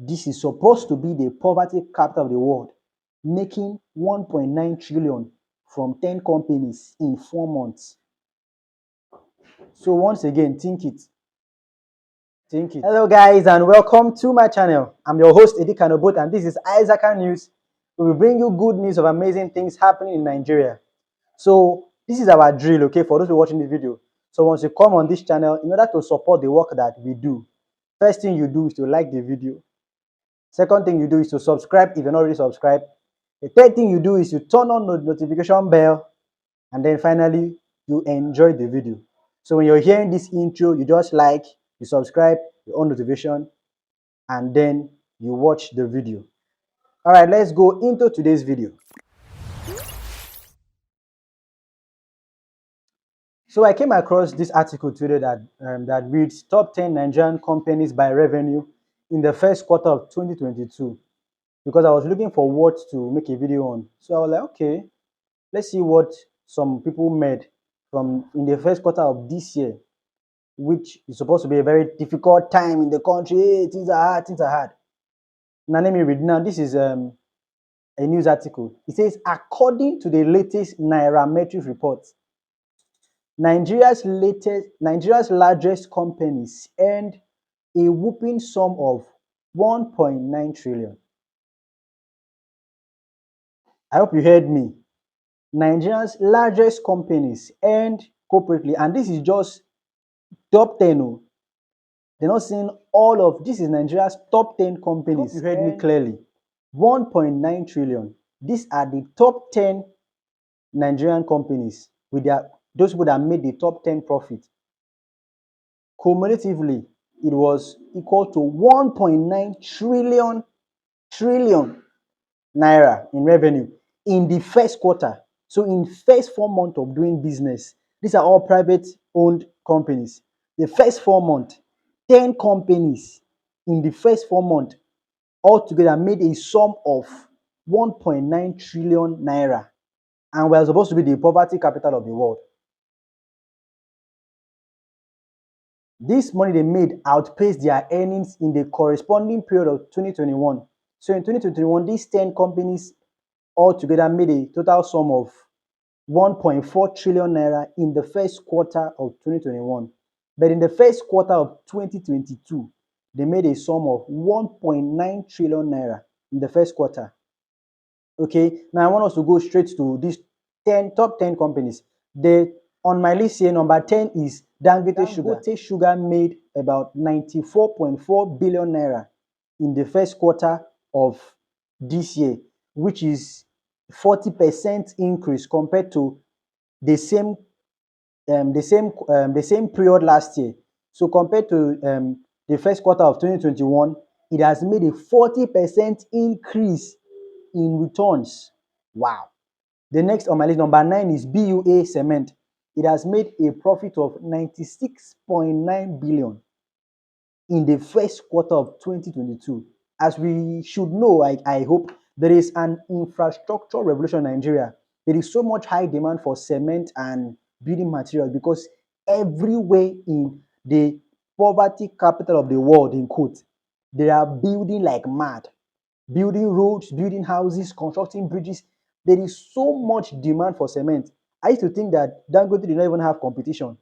This is supposed to be the poverty capital of the world, making 1.9 trillion from 10 companies in 4 months. So once again, think it. Think it. Hello guys and welcome to my channel. I'm your host Edi Kanobot and this is Isaaca News. We will bring you good news of amazing things happening in Nigeria. So this is our drill, okay, for those who are watching this video. So once you come on this channel, in order to support the work that we do, first thing you do is to like the video. Second thing you do is to subscribe if you're not already subscribed. The third thing you do is you turn on the notification bell, and then finally you enjoy the video. So when you're hearing this intro, you just like, you subscribe, you on notification, and then you watch the video. All right, let's go into today's video. So I came across this article today that reads top 10 Nigerian companies by revenue in the first quarter of 2022, because I was looking for what to make a video on. So I was like, okay, let's see what some people made from in the first quarter of this year, which is supposed to be a very difficult time in the country. Hey, things are hard, things are hard. Now let me read. Now this is a news article. It says, according to the latest Nairametrics report, Nigeria's largest companies earned a whopping sum of 1.9 trillion. I hope you heard me. Nigeria's largest companies earned corporately, and this is just top 10. Oh. They're not saying all of this is Nigeria's top 10 companies. You heard me clearly. 1.9 trillion. These are the top 10 Nigerian companies with those people that made the top 10 profit. Cumulatively, it was equal to 1.9 trillion naira in revenue in the first quarter. So in first 4 months of doing business, these are all private owned companies. The first 4 months, 10 companies in the first 4 months altogether made a sum of 1.9 trillion naira, and we're supposed to be the poverty capital of the world. This money they made outpaced their earnings in the corresponding period of 2021. So in 2021, these 10 companies altogether made a total sum of 1.4 trillion naira in the first quarter of 2021. But in the first quarter of 2022, they made a sum of 1.9 trillion naira in the first quarter. Okay, now I want us to go straight to these top 10 companies. On my list here, number 10 is Dangote Sugar. Dangote Sugar made about 94.4 billion naira in the first quarter of this year, which is 40% increase compared to the same period last year. So compared to the first quarter of 2021, it has made a 40% increase in returns. Wow. The next on my list, number 9, is BUA Cement. It has made a profit of 96.9 billion in the first quarter of 2022. As we should know, I hope, there is an infrastructure revolution in Nigeria. There is so much high demand for cement and building materials because everywhere in the poverty capital of the world, in quotes, they are building like mad. Building roads, building houses, constructing bridges. There is so much demand for cement. I used to think that Dangote did not even have competition.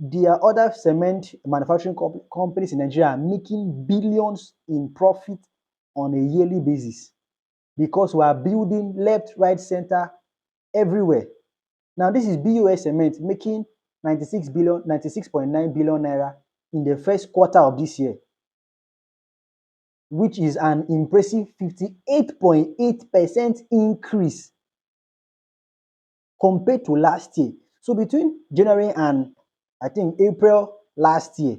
There are other cement manufacturing companies in Nigeria making billions in profit on a yearly basis because we are building left, right, center, everywhere. Now, this is BUA Cement making 96.9 billion naira in the first quarter of this year, which is an impressive 58.8% increase compared to last year. So between January and I think April last year,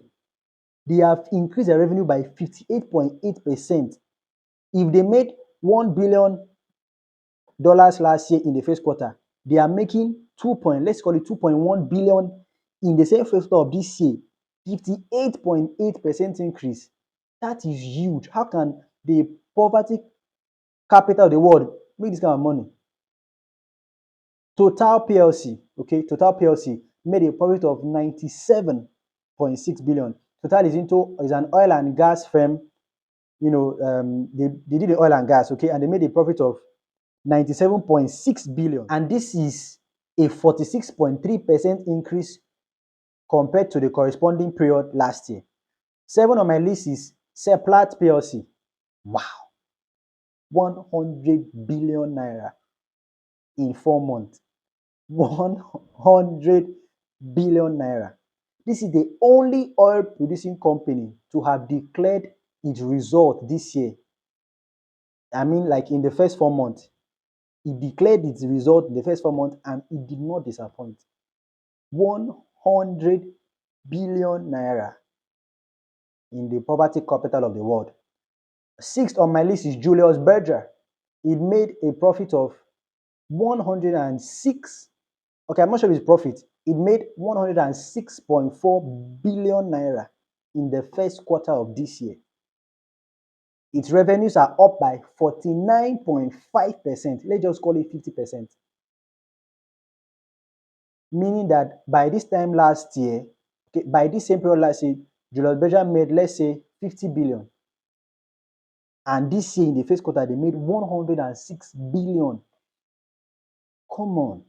they have increased their revenue by 58.8%. If they made $1 billion last year in the first quarter, they are making 2.1 billion in the same first quarter of this year. 58.8% increase. That is huge. How can the poverty capital of the world make this kind of money? Total PLC, okay, Total PLC made a profit of 97.6 billion. Total is an oil and gas firm they did the oil and gas, okay, and they made a profit of 97.6 billion, and this is a 46.3% increase compared to the corresponding period last year. 7 on my list is Seplat PLC. Wow, 100 billion naira in 4 months. 100 billion naira. This is the only oil producing company to have declared its result this year. I mean, like in the first 4 months, it declared its result in the first 4 months and it did not disappoint. 100 billion naira in the poverty capital of the world. Sixth on my list is Julius Berger. It made a profit of 106. Okay, I'm not sure of its profit. It made 106.4 billion naira in the first quarter of this year. Its revenues are up by 49.5%. Let's just call it 50%. Meaning that by this time last year, okay, by this same period last year, Julius Berger made, let's say, 50 billion. And this year in the first quarter, they made 106 billion. Come on.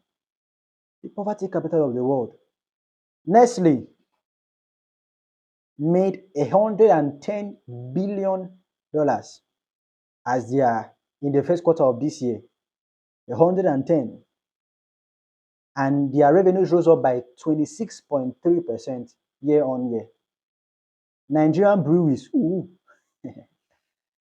The poverty capital of the world. Nestle made $110 billion as they are in the first quarter of this year. 110. And their revenues rose up by 26.3% year on year. Nigerian breweries. Ooh.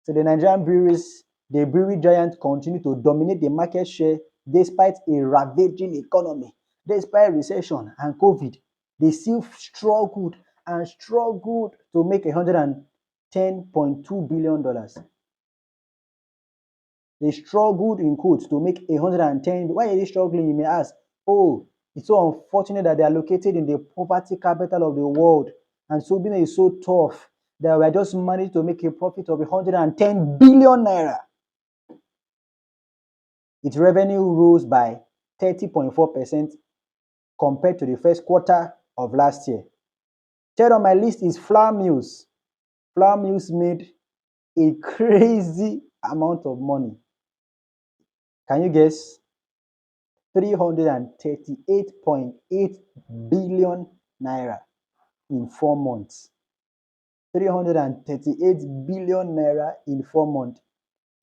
So the Nigerian breweries, the brewery giant continue to dominate the market share despite a ravaging economy, despite recession and COVID. They still struggled to make $110.2 billion. They struggled in quotes to make 110. Why are they struggling? You may ask. Oh, it's so unfortunate that they are located in the poverty capital of the world. And so being is so tough that we are just managed to make a profit of 110 billion naira. Its revenue rose by 30.4% compared to the first quarter of last year. Third on my list is Flour Mills. Flour Mills made a crazy amount of money. Can you guess? 338.8 billion naira in 4 months. 338 billion naira in 4 months.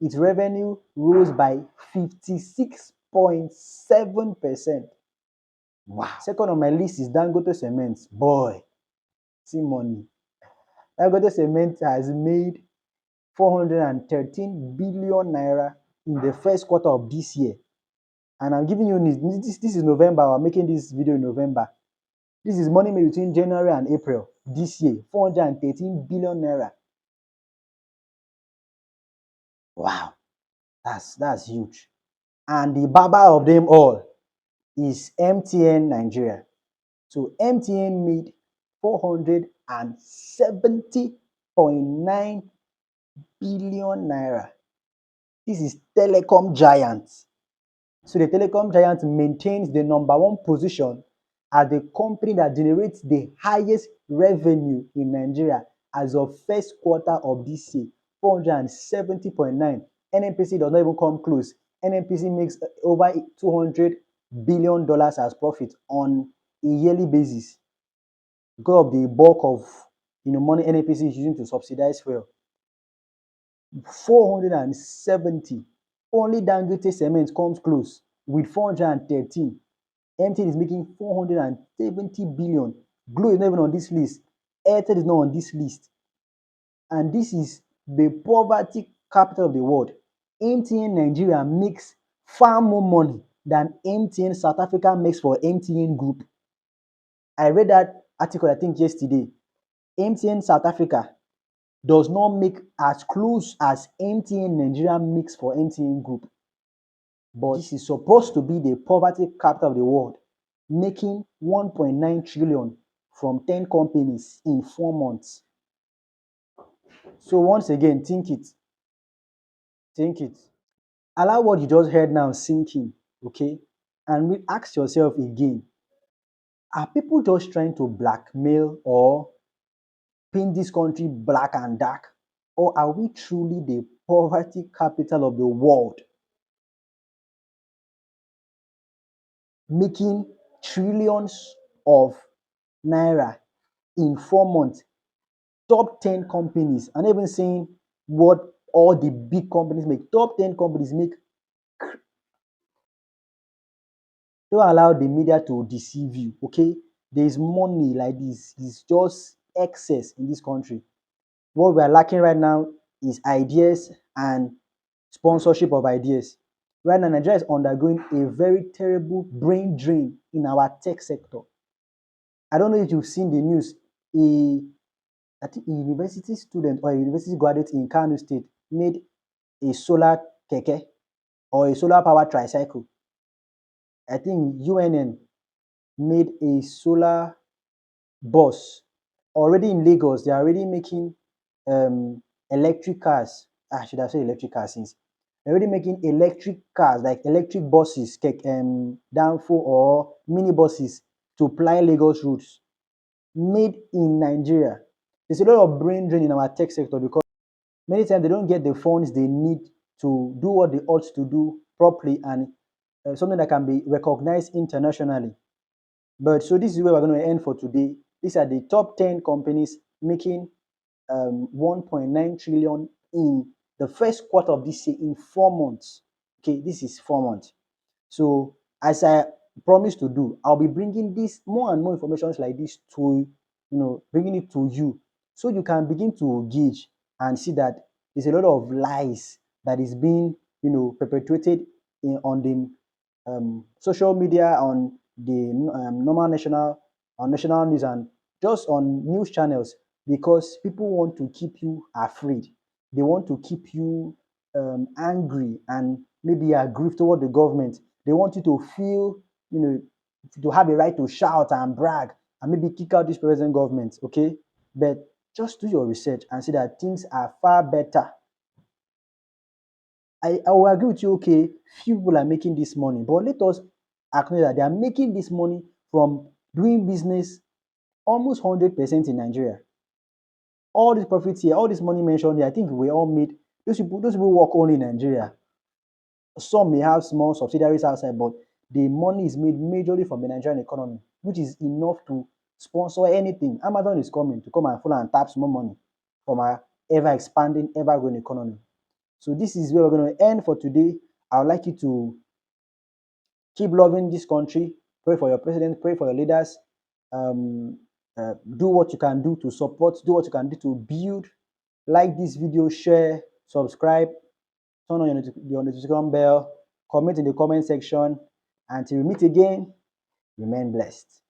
Its revenue rose by 56.7%. Wow. Second on my list is Dangote Cement. Boy, see money. Dangote Cement has made 413 billion naira in the first quarter of this year. And I'm giving you this is November. I'm making this video in November. This is money made between January and April this year. 413 billion naira. Wow, that's huge. And the baba of them all is MTN Nigeria. So MTN made 470.9 billion naira. This is telecom giant. So the telecom giant maintains the #1 position as the company that generates the highest revenue in Nigeria as of first quarter of this year, 470.9. NNPC does not even come close. NNPC makes over $200 billion as profit on a yearly basis because of the bulk of money NNPC is using to subsidize fuel. 470. Only Dangote Cement comes close with 413. MTN is making 470 billion. Glo is not even on this list. Airtel is not on this list. And this is the poverty capital of the world. MTN Nigeria makes far more money than MTN South Africa makes for MTN Group. I read that article, I think, yesterday. MTN South Africa does not make as close as MTN Nigeria makes for MTN Group. But this is supposed to be the poverty capital of the world, making 1.9 trillion from 10 companies in 4 months. So once again, think it. Think it. Allow what you just heard now sink in, okay? And ask yourself again, are people just trying to blackmail or paint this country black and dark? Or are we truly the poverty capital of the world, making trillions of naira in 4 months? Top 10 companies, and even saying what all the big companies make, top 10 companies make. Don't allow the media to deceive you, okay? There is money like this, it's just excess in this country. What we are lacking right now is ideas and sponsorship of ideas. Right now, Nigeria is undergoing a very terrible brain drain in our tech sector. I don't know if you've seen the news. I think a university student or a university graduate in Kano State made a solar keke or a solar powered tricycle. I think UNN made a solar bus. Already in Lagos, they are already making electric cars. I should have said electric cars since they're already making electric cars like electric buses, Danfo or mini buses to ply Lagos routes. Made in Nigeria. There's a lot of brain drain in our tech sector because many times they don't get the funds they need to do what they ought to do properly and something that can be recognized internationally. But so this is where we're going to end for today. These are the top 10 companies making 1.9 trillion in the first quarter of this year in 4 months. Okay, this is 4 months. So as I promised to do, I'll be bringing this more and more information like this to, bringing it to you so you can begin to gauge and see that there's a lot of lies that is being, perpetuated on the social media, on the normal national news, and just on news channels because people want to keep you afraid. They want to keep you angry and maybe aggrieved toward the government. They want you to feel, to have a right to shout and brag and maybe kick out this present government, okay? But just do your research and see that things are far better. I will agree with you, okay, few people are making this money, but let us acknowledge that they are making this money from doing business almost 100% in Nigeria. All these profits here, all this money mentioned here, I think we all made, those people work only in Nigeria. Some may have small subsidiaries outside, but the money is made majorly from the Nigerian economy, which is enough to sponsor anything. Amazon is coming to come and follow and tap some more money from our ever expanding, ever growing economy. So this is where we're going to end for today. I would like you to keep loving this country, pray for your president, pray for your leaders, um, do what you can do to support, do what you can do to build. Like this video, share, subscribe, turn on your notification bell, comment in the comment section. Until we meet again, remain blessed.